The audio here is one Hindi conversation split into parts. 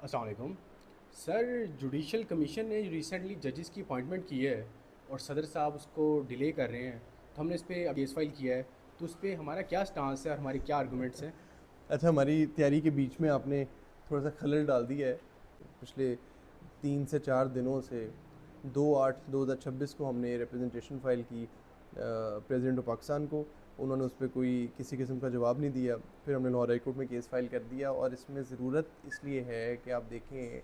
अस्सलाम वालेकुम सर। जुडिशल कमीशन ने रिसेंटली जजेस की अपॉइंटमेंट की है और सदर साहब उसको डिले कर रहे हैं, तो हमने इस पर केस फाइल किया है। तो उस पर हमारा क्या स्टांस है और हमारे क्या आर्गूमेंट्स हैं? अच्छा, हमारी तैयारी के बीच में आपने थोड़ा सा खलल डाल दिया है। पिछले 3 से 4 दिनों से 2/8/2026 को हमने रिप्रेजेंटेशन फ़ाइल की प्रेसिडेंट ऑफ पाकिस्तान को। उन्होंने उस पर कोई किसी किस्म का जवाब नहीं दिया। फिर हमने लाहौर हाई कोर्ट में केस फाइल कर दिया, और इसमें ज़रूरत इसलिए है कि आप देखें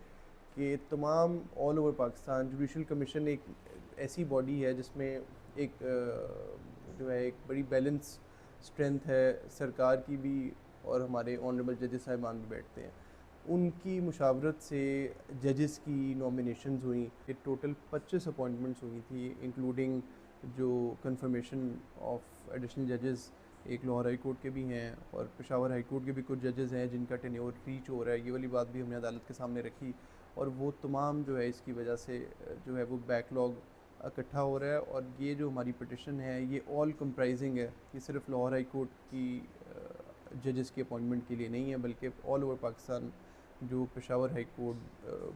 कि तमाम all over Pakistan judicial commission एक ऐसी बॉडी है जिसमें एक जो है एक बड़ी बैलेंस स्ट्रेंथ है सरकार की भी, और हमारे ऑनरेबल जजेस साहिबान भी बैठते हैं। उनकी मुशावरत से जजेस की नॉमिनेशंस हुई। ये टोटल 25 अपॉइंटमेंट्स हुई थी, इंक्लूडिंग जो कंफर्मेशन ऑफ एडिशनल जजेस एक लाहौर हाई कोर्ट के भी हैं, और पेशावर हाई कोर्ट के भी कुछ जजेस हैं जिनका टेन्योर रीच हो रहा है। ये वाली बात भी हमने अदालत के सामने रखी, और वो तमाम जो है इसकी वजह से जो है वो बैकलॉग इकट्ठा हो रहा है। और ये जो हमारी पटिशन है ये ऑल कंप्राइजिंग है, ये सिर्फ लाहौर हाई कोर्ट की जजेस की अपॉइंटमेंट के लिए नहीं है, बल्कि ऑल ओवर पाकिस्तान जो Peshawar high court,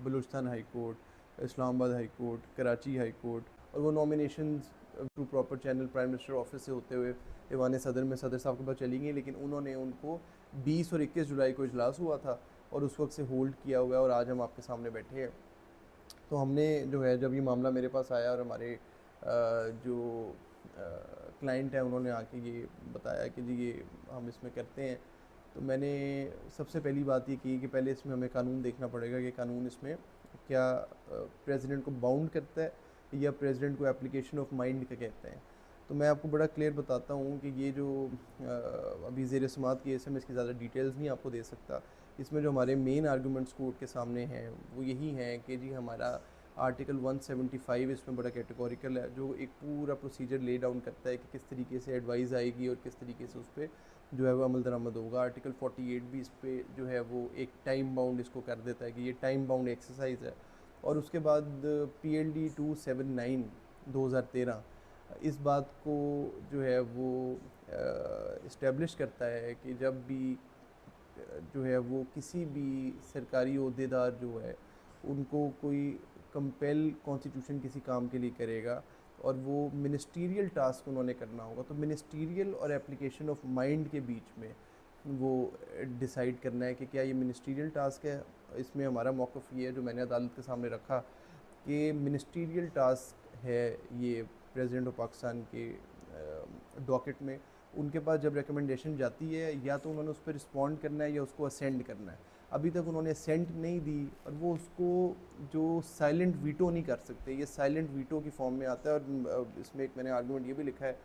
Balochistan high court, Islamabad high court, Karachi high court, और वो nominations through proper channel prime minister office से होते हुए ईवान सदर में सदर साहब के पास चली गई। लेकिन उन्होंने उनको 20 और 21 जुलाई को इजलास हुआ था, और उस वक्त से होल्ड किया हुआ है, और आज हम आपके सामने बैठे हैं। तो हमने जो है जब ये मामला मेरे पास आया, और हमारे जो क्लाइंट है उन्होंने आके ये बताया कि जी ये हम इसमें करते हैं, तो मैंने सबसे पहली बात ये की कि पहले इसमें हमें कानून देखना पड़ेगा कि कानून इसमें क्या प्रेसिडेंट को बाउंड करता है, या प्रेसिडेंट को एप्लीकेशन ऑफ माइंड का कहते हैं। तो मैं आपको बड़ा क्लियर बताता हूँ कि ये जो अभी ज़ेर समात केस है, मैं इसकी ज़्यादा डिटेल्स नहीं आपको दे सकता। इसमें जो हमारे मेन आर्गूमेंट्स कोर्ट के सामने हैं वो यही हैं कि जी हमारा आर्टिकल 175 इसमें बड़ा कैटेगोरिकल है, जो एक पूरा प्रोसीजर ले डाउन करता है कि किस तरीके से एडवाइस आएगी और किस तरीके से उस पर जो है वो अमल दरामद होगा। आर्टिकल 48 भी इस पर जो है वो एक टाइम बाउंड इसको कर देता है कि ये टाइम बाउंड एक्सरसाइज है। और उसके बाद PLD 279 2013 इस बात को जो है वो इस्टेब्लिश करता है कि जब भी जो है वो किसी भी सरकारी अहदेदार जो है उनको कोई कंपेल कॉन्स्टिट्यूशन किसी काम के लिए करेगा, और वो मिनिस्टीरियल टास्क उन्होंने करना होगा, तो मिनिस्टीरियल और एप्लीकेशन ऑफ माइंड के बीच में वो डिसाइड करना है कि क्या ये मिनिस्टीरियल टास्क है। इसमें हमारा मौक़िफ़ ये है जो मैंने अदालत के सामने रखा, कि मिनिस्टीरियल टास्क है ये प्रेसिडेंट ऑफ पाकिस्तान के डॉकेट में। उनके पास जब रिकमेंडेशन जाती है, या तो उन्होंने उस पर रिस्पॉन्ड करना है या उसको असेंड करना है। अभी तक उन्होंने असेंट नहीं दी, और वो उसको जो साइलेंट वीटो नहीं कर सकते, ये साइलेंट वीटो की फॉर्म में आता है। और इसमें एक मैंने आर्गूमेंट ये भी लिखा है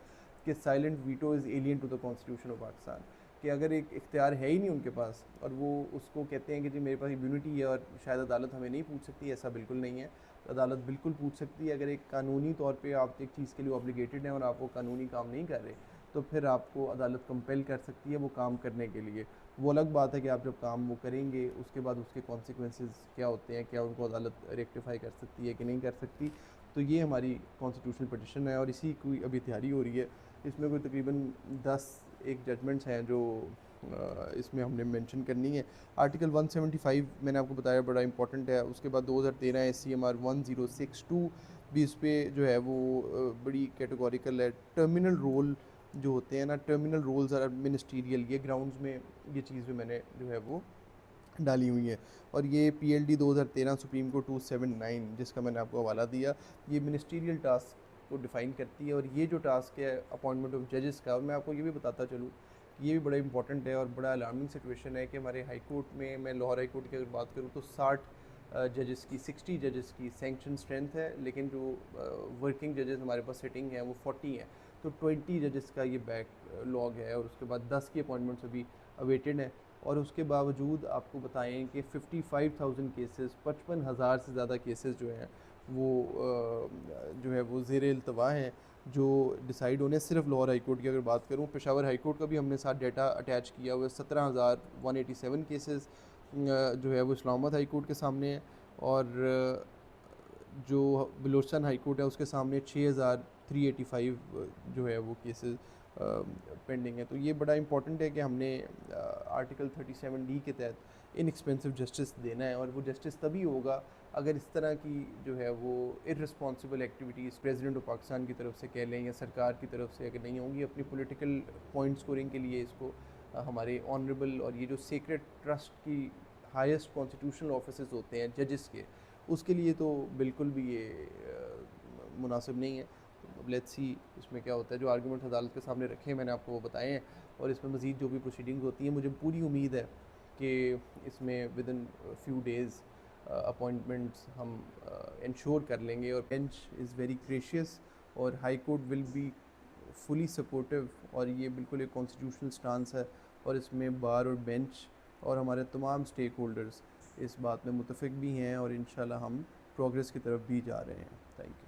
कि silent veto is alien to the constitution of Pakistan, कि अगर एक इख्तियार है ही नहीं उनके पास, और वो उसको कहते हैं कि जी मेरे पास इम्यूनिटी है और शायद अदालत हमें नहीं पूछ सकती, ऐसा बिल्कुल नहीं है। तो अदालत बिल्कुल पूछ सकती है। अगर एक कानूनी तौर पे आप एक चीज़ के लिए ऑब्लिगेटेड हैं और आप वो कानूनी काम नहीं कर रहे, तो फिर आपको अदालत कंपेल कर सकती है वो काम करने के लिए। वो अलग बात है कि आप जब काम वो करेंगे उसके बाद उसके कॉन्सिक्वेंसेस क्या होते हैं, क्या उनको अदालत रेक्टिफाई कर सकती है कि नहीं कर सकती। तो ये हमारी कॉन्स्टिट्यूशनल पटिशन है, और इसी की अभी तैयारी हो रही है। इसमें कोई तकरीबन 10 एक जजमेंट्स हैं जो इसमें हमने मेंशन करनी है। आर्टिकल 175 मैंने आपको बताया बड़ा इंपॉर्टेंट है। उसके बाद 2013 SCMR 1062 भी इस पर जो है वो बड़ी कैटेगोरिकल है। टर्मिनल रोल जो होते हैं ना, टर्मिनल रोल्स आर मिनिस्टीरियल, ये ग्राउंड्स में ये चीज़ भी मैंने जो है वो डाली हुई है। और ये PLD 2013 सुप्रीम कोर्ट 279 जिसका मैंने आपको हवाला दिया, ये मिनिस्टीरियल टास्क को डिफ़ाइन करती है। और ये जो टास्क है अपॉइंटमेंट ऑफ जजेस का, और मैं आपको ये भी बताता चलूँ कि ये भी बड़ा इंपॉर्टेंट है और बड़ा अलार्मिंग सिचुएशन है कि हमारे हाई कोर्ट में, मैं लाहौर हाई कोर्ट की अगर बात करूँ तो 60 जजेस की, 60 जजेस की सेंक्शन स्ट्रेंथ है, लेकिन जो वर्किंग जजेस हमारे पास सिटिंग हैं वो 40 हैं। तो 20 जजेस का ये बैक लॉग है, और उसके बाद 10 की अपॉइंटमेंट्स अभी अवेटेड हैं। और उसके बावजूद आपको बताएं कि 55,000 केसेस, 55,000 से ज़्यादा केसेस जो हैं वो जो है वो ज़ेर इल्तवा हैं, जो डिसाइड होने। सिर्फ लाहौर हाई कोर्ट की अगर बात करूँ, पेशावर हाई कोर्ट का भी हमने साथ डाटा अटैच किया हुआ है। 17,187 केसेस जो है वो इस्लामाबाद हाई कोर्ट के सामने है, और जो बलूचिस्तान हाई कोर्ट है उसके सामने 6,385 जो है वो केसेस पेंडिंग है। तो ये बड़ा इंपॉर्टेंट है कि हमने आर्टिकल 37D के तहत इनएक्सपेंसिव जस्टिस देना है, और वो जस्टिस तभी होगा अगर इस तरह की जो है वो irresponsible activities president of Pakistan की तरफ से कह लें या सरकार की तरफ से अगर नहीं होंगी अपनी पॉलिटिकल पॉइंट स्कोरिंग के लिए। इसको हमारे ऑनरेबल और ये जो सीक्रेट ट्रस्ट की हाईएस्ट कॉन्स्टिट्यूशनल ऑफिसेज होते हैं जजेस के, उसके लिए तो बिल्कुल भी ये मुनासिब नहीं है। लेट्स सी इसमें क्या होता है। जो आर्गूमेंट अदालत के सामने रखे हैं मैंने आपको वो बताए हैं, और इसमें मज़ीद जो भी प्रोसीडिंग्स होती हैं मुझे पूरी उम्मीद है कि इसमें with in few days appointments हम इंश्योर कर लेंगे। और बेंच इज़ वेरी ग्रेशियस और high court will be fully supportive, और ये बिल्कुल एक कॉन्स्टिट्यूशनल स्टांस है, और इसमें बार और बेंच और हमारे तमाम स्टेक होल्डर्स इस बात में मुतफिक भी हैं, और इंशाल्लाह हम प्रोग्रेस की तरफ भी जा रहे हैं। Thank you.